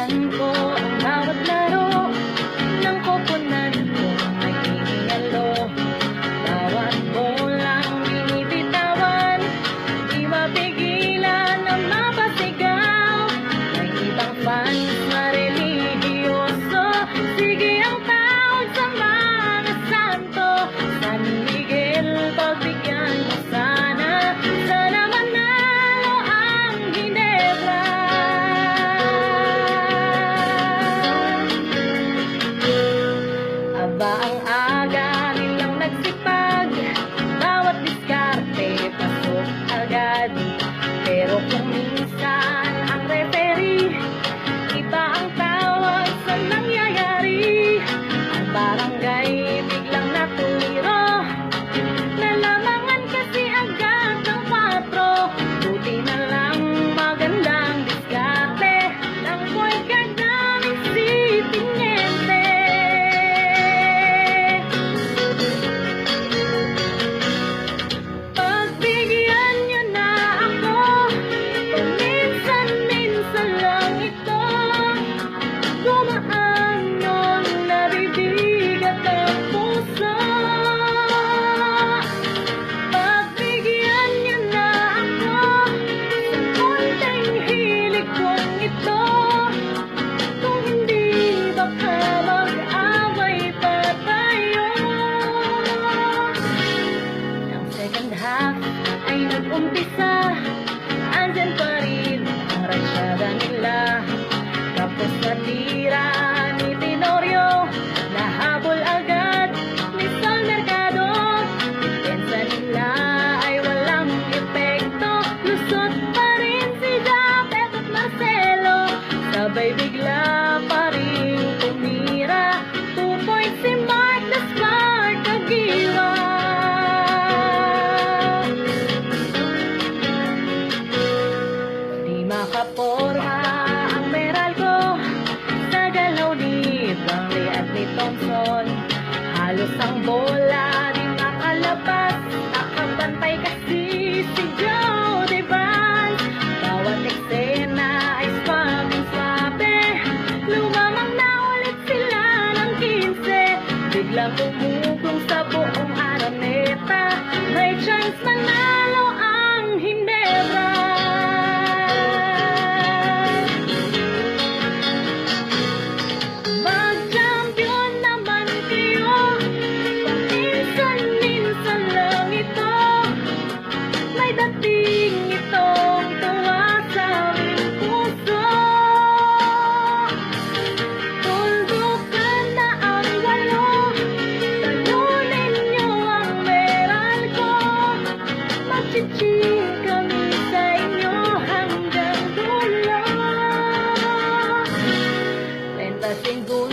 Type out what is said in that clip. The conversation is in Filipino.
Tingnan ko ang bawat laro ng koponan ko ay hinihalo. Bawat bolang binibitawan, di mapigilan na mapasigaw. May ibang fans na relihiyoso, sige ang tawag sa mga santo. San Miguel, pagbigyan mo sana, sana manalo ang Ginebra. Aba ang aga nilang nagsipag, bawat diskarte pasok agad. Pero kung minsan ang referee, iba ang tawag sa nangyayari. Ang barangay biglang natuliro, nalamangan kasi agad ng 4. Buti na lang magandang diskarte ng boy kadaming si Tiniente. Pagbigyan niyo na ako, paminsan-minsan lang ito. Gumaan ng nabibigat ang puso. Pagbigyan niyo na ako, sa konting hilig kong ito. Kung hindi baka mag-away pa tayo. Ang second half ay nag-umpisa, andyan pa rin ang ratsyada nila. Tapos na tira ni Tenorio, nahabol agad ni Sal Mercado. Depensa nila ay walang epekto, lusot pa rin si Japet at Marcelo. Sabay bigla pa rin tumira, 2 points si Mark the Spark Aguila. Di makaporma ang Meralco sa galaw ni Brownlee at ni Thompson. Halos ang bola di makalabas, nakabantay kasi si Joe Devans. Bawat eksena ay swabe, lumamang na ulit sila ng 15. Biglang umugong sa buong Araneta, may chance manalo ang Ginebra. Mag-champion naman kayo, paminsan-minsan lang ito. May dating itong tuwa sa aming puso. Tuldukan na ang 8, talunin niyo ang Meralco. Magchiching kami sa inyo hanggang dulo. 30 segundos